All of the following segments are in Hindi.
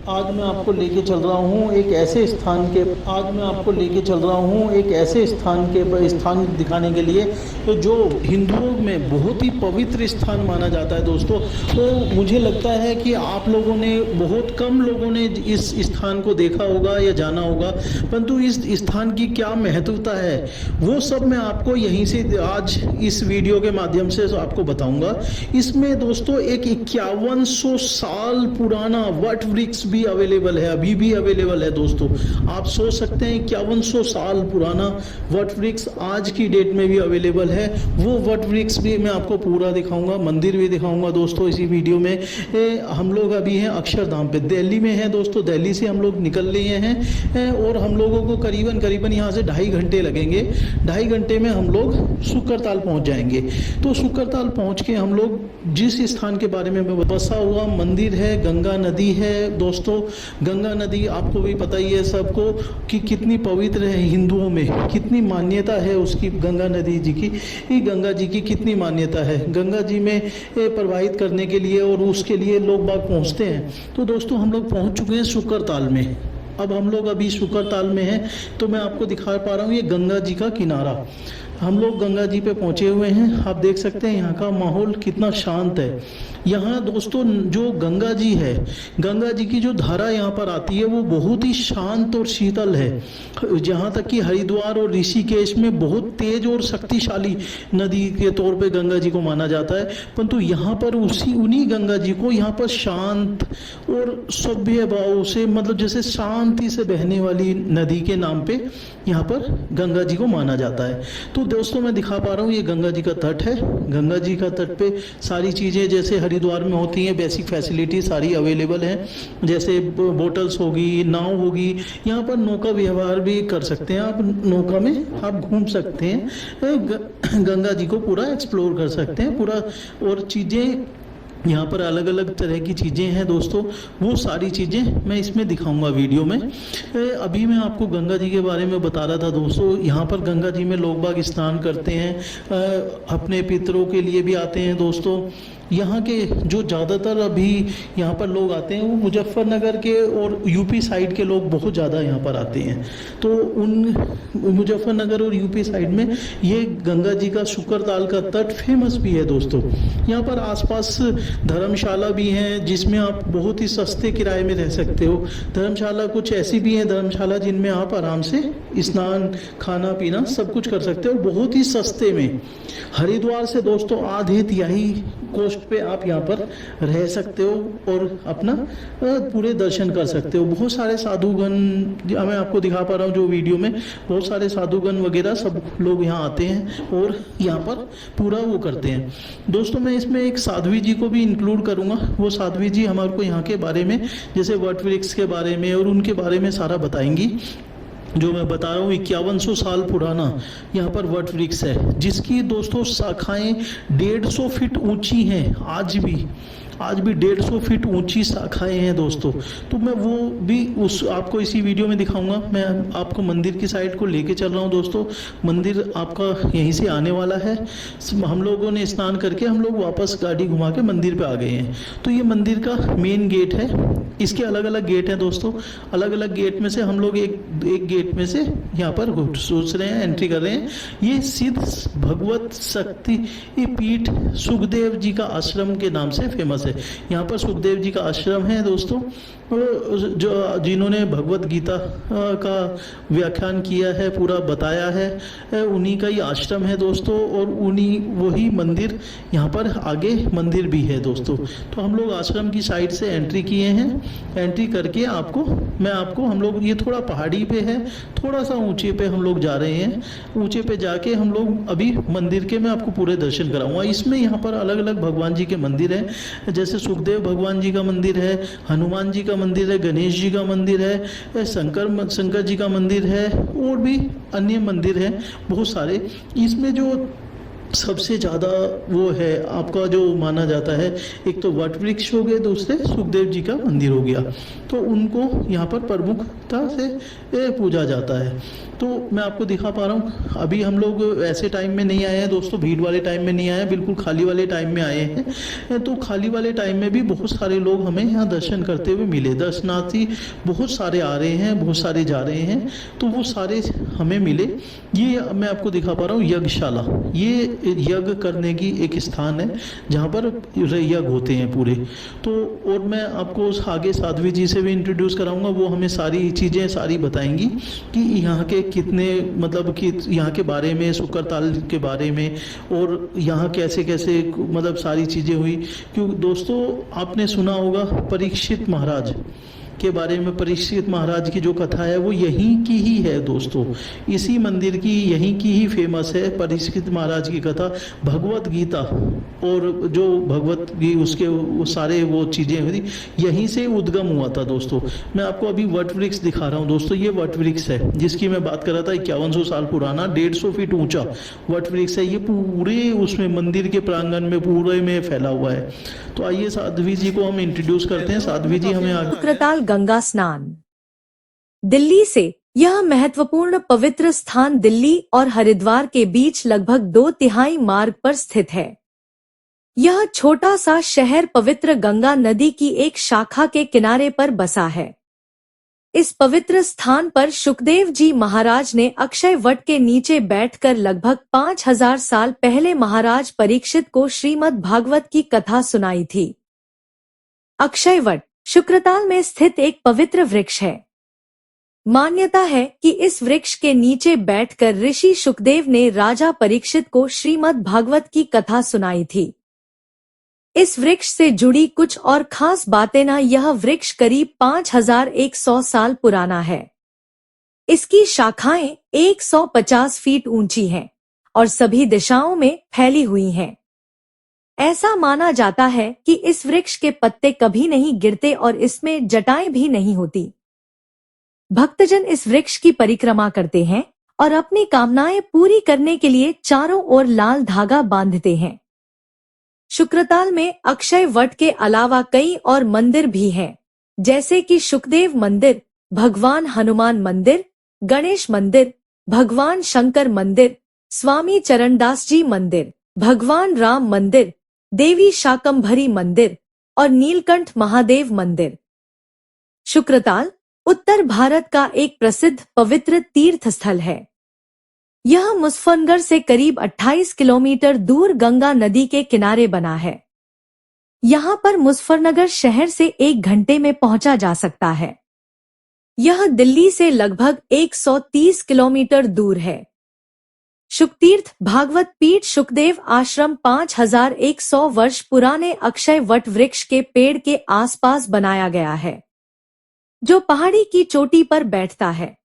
आज मैं आपको लेके चल रहा हूँ एक ऐसे स्थान के आज मैं आपको लेके चल रहा हूँ एक ऐसे स्थान दिखाने के लिए तो जो हिंदुओं में बहुत ही पवित्र स्थान माना जाता है दोस्तों। तो मुझे लगता है कि आप लोगों ने बहुत कम लोगों ने इस स्थान को देखा होगा या जाना होगा, परंतु इस स्थान की क्या महत्वता है वो सब मैं आपको यहीं से आज इस वीडियो के माध्यम से आपको बताऊंगा। इसमें दोस्तों एक 5100 साल पुराना वट वृक्ष भी अवेलेबल है, अभी भी अवेलेबल है दोस्तों। आप सोच सकते हैं 5100 साल पुराना वट वृक्ष आज की डेट में भी अवेलेबल है। वो वट वृक्ष भी मैं आपको पूरा दिखाऊंगा, मंदिर भी दिखाऊंगा दोस्तों इसी वीडियो में। हम लोग अभी हैं अक्षरधाम पे, दिल्ली में हैं दोस्तों। दिल्ली से हम लोग निकल लिए हैं और हम लोगों को करीबन यहाँ से 2.5 घंटे लगेंगे। 2.5 घंटे में हम लोग शुक्रताल पहुंच जाएंगे। तो शुक्रताल पहुंच के हम लोग जिस स्थान के बारे में बसा हुआ मंदिर है, गंगा नदी है दोस्तों। गंगा नदी आपको भी पता ही है सबको कि कितनी पवित्र है, हिंदुओं में कितनी मान्यता है उसकी। गंगा नदी जी की, गंगा जी की कितनी मान्यता है। गंगा जी में प्रवाहित करने के लिए और उसके लिए लोग बाग पहुंचते हैं। तो दोस्तों हम लोग पहुंच चुके हैं शुक्रताल में। अब हम लोग अभी शुक्रताल में हैं। तो मैं आपको दिखा पा रहा हूँ ये गंगा जी का किनारा। हम लोग गंगा जी पे पहुंचे हुए हैं। आप देख सकते हैं यहाँ का माहौल कितना शांत है। यहाँ दोस्तों जो गंगा जी है, गंगा जी की जो धारा यहाँ पर आती है वो बहुत ही शांत और शीतल है। जहाँ तक कि हरिद्वार और ऋषिकेश में बहुत तेज और शक्तिशाली नदी के तौर पे गंगा जी को माना जाता है, परंतु यहाँ पर उन्हीं गंगा जी को यहाँ पर शांत और सभ्य भाव से, मतलब जैसे शांति से बहने वाली नदी के नाम पे यहाँ पर गंगा जी को माना जाता है। तो दोस्तों मैं दिखा पा रहा हूँ ये गंगा जी का तट है। गंगा जी का तट पे सारी चीज़ें जैसे हरिद्वार में होती हैं, बेसिक फैसिलिटी सारी अवेलेबल हैं। जैसे बोटल्स होगी, नाव होगी, यहाँ पर नौका व्यवहार भी कर सकते हैं आप। नौका में आप घूम सकते हैं, गंगा जी को पूरा एक्सप्लोर कर सकते हैं पूरा। और चीज़ें यहाँ पर अलग अलग तरह की चीज़ें हैं दोस्तों, वो सारी चीज़ें मैं इसमें दिखाऊंगा वीडियो में। अभी मैं आपको गंगा जी के बारे में बता रहा था दोस्तों। यहाँ पर गंगा जी में लोग बाग स्नान करते हैं, अपने पितरों के लिए भी आते हैं दोस्तों। यहाँ के जो ज़्यादातर अभी यहाँ पर लोग आते हैं वो मुजफ्फरनगर के और यूपी साइड के लोग बहुत ज़्यादा यहाँ पर आते हैं। तो उन मुजफ्फरनगर और यूपी साइड में ये गंगा जी का शुक्रताल का तट फेमस भी है दोस्तों। यहाँ पर आसपास धर्मशाला भी हैं जिसमें आप बहुत ही सस्ते किराए में रह सकते हो। धर्मशाला कुछ ऐसी भी हैं धर्मशाला जिनमें आप आराम से स्नान, खाना पीना सब कुछ कर सकते हो बहुत ही सस्ते में। हरिद्वार से दोस्तों आधे तिहाई कॉस्ट पे आप यहाँ पर रह सकते हो और अपना पूरे दर्शन कर सकते हो। बहुत सारे साधुगण मैं आपको दिखा पा रहा हूँ जो वीडियो में, बहुत सारे साधुगण वगैरह सब लोग यहाँ आते हैं और यहाँ पर पूरा वो करते हैं दोस्तों। मैं इसमें एक साध्वी जी को भी इंक्लूड करूँगा। वो साध्वी जी हमारे को यहाँ के बारे में, जैसे वट वृक्ष के बारे में और उनके बारे में सारा बताएंगी। जो मैं बता रहा हूँ 5100 साल पुराना यहाँ पर वट वृक्ष है जिसकी दोस्तों शाखाएं 150 फीट ऊंची हैं। आज भी 150 फीट ऊंची शाखाएं हैं दोस्तों। तो मैं वो भी आपको इसी वीडियो में दिखाऊंगा। मैं आपको मंदिर की साइड को लेके चल रहा हूं दोस्तों। मंदिर आपका यहीं से आने वाला है। हम लोगों ने स्नान करके हम लोग वापस गाड़ी घुमा के मंदिर पे आ गए हैं। तो ये मंदिर का मेन गेट है। इसके अलग अलग गेट हैं दोस्तों। अलग अलग गेट में से हम लोग एक गेट में से यहाँ पर सोच रहे हैं, एंट्री कर रहे हैं। ये सिद्ध भगवत शक्ति पीठ सुखदेव जी का आश्रम के नाम से फेमस है। यहाँ पर सुखदेव जी का आश्रम है दोस्तों, जो जिन्होंने भगवत गीता का व्याख्यान किया है, पूरा बताया है, उन्हीं का ही आश्रम है दोस्तों। और उन्हीं वही मंदिर यहाँ पर आगे मंदिर भी है दोस्तों। तो हम लोग आश्रम की साइड से एंट्री किए हैं। एंट्री करके हम लोग ये थोड़ा पहाड़ी पे है, थोड़ा सा ऊंचे पे हम लोग जा रहे हैं। ऊंचे पे जाके हम लोग अभी मंदिर के मैं आपको पूरे दर्शन कराऊंगा। इसमें यहाँ पर अलग अलग भगवान जी के मंदिर हैं, जैसे सुखदेव भगवान जी का मंदिर है, हनुमान जी का मंदिर है, गणेश जी का मंदिर है, शंकर जी का मंदिर है और भी अन्य मंदिर हैं बहुत सारे। इसमें जो सबसे ज़्यादा वो है आपका जो माना जाता है, एक तो वट वृक्ष हो गए, दूसरे सुखदेव जी का मंदिर हो गया, तो उनको यहाँ पर प्रमुखता से पूजा जाता है। तो मैं आपको दिखा पा रहा हूँ, अभी हम लोग ऐसे टाइम में नहीं आए हैं दोस्तों, भीड़ वाले टाइम में नहीं आए हैं, बिल्कुल खाली वाले टाइम में आए हैं। तो खाली वाले टाइम में भी बहुत सारे लोग हमें यहाँ दर्शन करते हुए मिले, दर्शनार्थी बहुत सारे आ रहे हैं, बहुत सारे जा रहे हैं, तो वो सारे हमें मिले। ये मैं आपको दिखा पा रहा हूँ यज्ञशाला, ये यज्ञ करने की एक स्थान है जहाँ पर यज्ञ होते हैं पूरे। तो और मैं आपको आगे साध्वी जी से भी इंट्रोड्यूस कराऊंगा, वो हमें सारी चीज़ें सारी बताएंगी कि यहाँ के कितने मतलब कि यहाँ के बारे में, शुक्रताल के बारे में, और यहाँ कैसे कैसे मतलब सारी चीज़ें हुई। क्योंकि दोस्तों आपने सुना होगा परीक्षित महाराज के बारे में, परीक्षित महाराज की जो कथा है वो यहीं की ही है दोस्तों, इसी मंदिर की यहीं की ही फेमस है परीक्षित महाराज की कथा। भगवत गीता और जो भगवत गीता उसके वो सारे वो चीज़ें हुई यहीं से उद्गम हुआ था दोस्तों। मैं आपको अभी वट वृक्ष दिखा रहा हूँ दोस्तों, ये वट वृक्ष है जिसकी मैं बात कर रहा था, 5100 साल पुराना, 150 फीट ऊंचा वट वृक्ष है। ये पूरे उसमें मंदिर के प्रांगण में पूरे में फैला हुआ है। तो आइए साध्वी जी को हम इंट्रोड्यूस करते हैं। साध्वी जी हमें आगे। शुक्रताल गंगा स्नान। दिल्ली से यह महत्वपूर्ण पवित्र स्थान दिल्ली और हरिद्वार के बीच लगभग 2/3 मार्ग पर स्थित है। यह छोटा सा शहर पवित्र गंगा नदी की एक शाखा के किनारे पर बसा है। इस पवित्र स्थान पर सुखदेव जी महाराज ने अक्षय वट के नीचे बैठकर लगभग 5000 साल पहले महाराज परीक्षित को श्रीमद् भागवत की कथा सुनाई थी। अक्षय वट शुक्रताल में स्थित एक पवित्र वृक्ष है। मान्यता है कि इस वृक्ष के नीचे बैठकर ऋषि सुखदेव ने राजा परीक्षित को श्रीमद् भागवत की कथा सुनाई थी। इस वृक्ष से जुड़ी कुछ और खास बातें न, यह वृक्ष करीब 5100 साल पुराना है। इसकी शाखाएं 150 फीट ऊंची हैं और सभी दिशाओं में फैली हुई हैं। ऐसा माना जाता है कि इस वृक्ष के पत्ते कभी नहीं गिरते और इसमें जटाएं भी नहीं होती। भक्तजन इस वृक्ष की परिक्रमा करते हैं और अपनी कामनाएं पूरी करने के लिए चारों ओर लाल धागा बांधते हैं। शुक्रताल में अक्षय वट के अलावा कई और मंदिर भी हैं, जैसे कि सुखदेव मंदिर, भगवान हनुमान मंदिर, गणेश मंदिर, भगवान शंकर मंदिर, स्वामी चरणदास जी मंदिर, भगवान राम मंदिर, देवी शाकंभरी मंदिर और नीलकंठ महादेव मंदिर। शुक्रताल उत्तर भारत का एक प्रसिद्ध पवित्र तीर्थ स्थल है। यह मुजफ्फरनगर से करीब 28 किलोमीटर दूर गंगा नदी के किनारे बना है। यहाँ पर मुजफ्फरनगर शहर से 1 घंटे में पहुंचा जा सकता है। यह दिल्ली से लगभग 130 किलोमीटर दूर है। शुकतीर्थ भागवत पीठ सुखदेव आश्रम 5100 वर्ष पुराने अक्षय वट वृक्ष के पेड़ के आसपास बनाया गया है, जो पहाड़ी की चोटी पर बैठता है।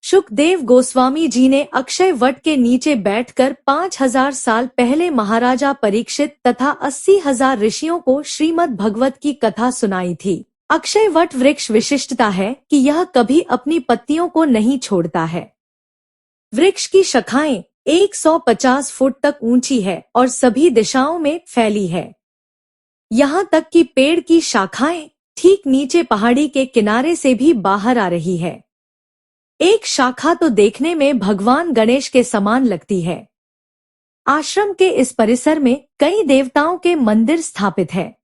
सुखदेव गोस्वामी जी ने अक्षय वट के नीचे बैठकर 5000 साल पहले महाराजा परीक्षित तथा 80,000 ऋषियों को श्रीमद् भगवत की कथा सुनाई थी। अक्षय वट वृक्ष विशिष्टता है कि यह कभी अपनी पत्तियों को नहीं छोड़ता है। वृक्ष की शाखाएं 150 फुट तक ऊंची है और सभी दिशाओं में फैली है। यहाँ तक कि पेड़ की शाखाएं ठीक नीचे पहाड़ी के किनारे से भी बाहर आ रही है। एक शाखा तो देखने में भगवान गणेश के समान लगती है। आश्रम के इस परिसर में कई देवताओं के मंदिर स्थापित है,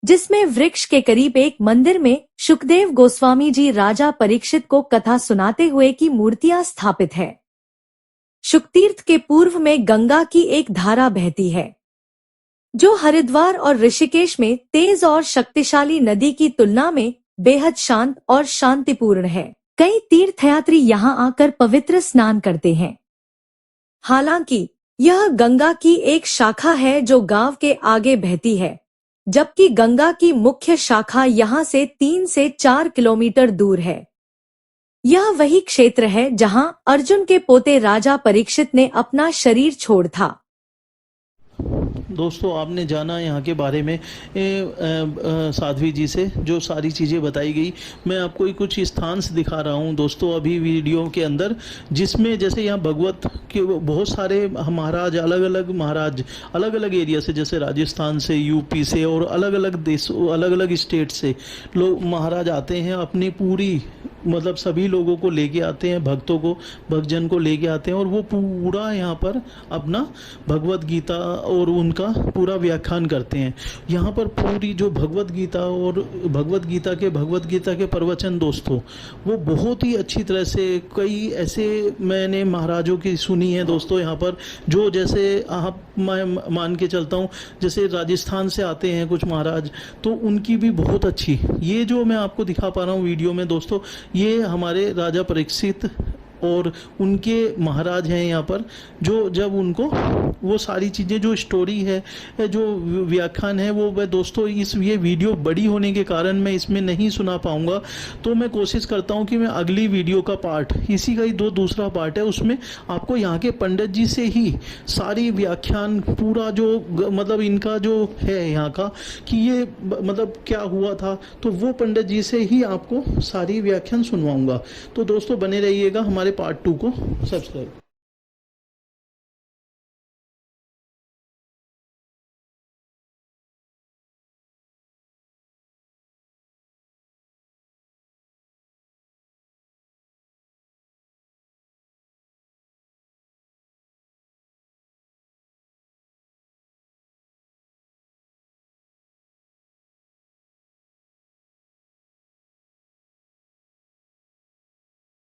जिसमें वृक्ष के करीब एक मंदिर में सुखदेव गोस्वामी जी राजा परीक्षित को कथा सुनाते हुए की मूर्तियां स्थापित है। शुकतीर्थ के पूर्व में गंगा की एक धारा बहती है, जो हरिद्वार और ऋषिकेश में तेज और शक्तिशाली नदी की तुलना में बेहद शांत और शांतिपूर्ण है। कई तीर्थयात्री यहाँ आकर पवित्र स्नान करते हैं। हालांकि यह गंगा की एक शाखा है जो गांव के आगे बहती है, जबकि गंगा की मुख्य शाखा यहाँ से 3 से 4 किलोमीटर दूर है। यह वही क्षेत्र है जहाँ अर्जुन के पोते राजा परीक्षित ने अपना शरीर छोड़ा था। दोस्तों आपने जाना यहाँ के बारे में साध्वी जी से जो सारी चीज़ें बताई गई। मैं आपको ही कुछ स्थान से दिखा रहा हूँ दोस्तों अभी वीडियो के अंदर, जिसमें जैसे यहाँ भगवत के बहुत सारे महाराज अलग अलग एरिया से, जैसे राजस्थान से, यूपी से और अलग अलग देश, अलग अलग स्टेट से लोग महाराज आते हैं। अपनी पूरी मतलब सभी लोगों को लेके आते हैं, भक्तों को, भक्तजन को लेके आते हैं और वो पूरा यहाँ पर अपना भगवत गीता और उनका पूरा व्याख्यान करते हैं। यहाँ पर पूरी जो भगवत गीता और भगवत गीता के प्रवचन दोस्तों, वो बहुत ही अच्छी तरह से, कई ऐसे मैंने महाराजों की सुनी है दोस्तों यहाँ पर, जो जैसे आप मैं मान के चलता हूँ, जैसे राजस्थान से आते हैं कुछ महाराज, तो उनकी भी बहुत अच्छी, ये जो मैं आपको दिखा पा रहा हूँ वीडियो में दोस्तों, ये हमारे राजा परीक्षित और उनके महाराज हैं यहाँ पर, जो जब उनको वो सारी चीज़ें जो स्टोरी है, जो व्याख्यान है, वो मैं दोस्तों ये वीडियो बड़ी होने के कारण मैं इसमें नहीं सुना पाऊँगा। तो मैं कोशिश करता हूँ कि मैं अगली वीडियो का पार्ट, इसी का ही दूसरा पार्ट है, उसमें आपको यहाँ के पंडित जी से ही सारी व्याख्यान पूरा जो मतलब इनका जो है यहाँ का कि ये मतलब क्या हुआ था, तो वो पंडित जी से ही आपको सारी व्याख्यान सुनवाऊँगा। तो दोस्तों बने रहिएगा, हमारे पार्ट 2 को सब्सक्राइब।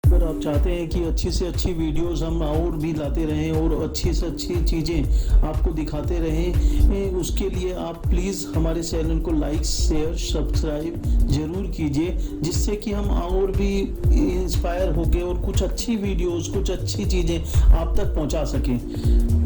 अगर आप चाहते हैं कि अच्छी से अच्छी वीडियोस हम और भी लाते रहें और अच्छी से अच्छी चीज़ें आपको दिखाते रहें, उसके लिए आप प्लीज़ हमारे चैनल को लाइक, शेयर, सब्सक्राइब ज़रूर कीजिए, जिससे कि हम और भी इंस्पायर होकर और कुछ अच्छी वीडियोस, कुछ अच्छी चीज़ें आप तक पहुंचा सकें।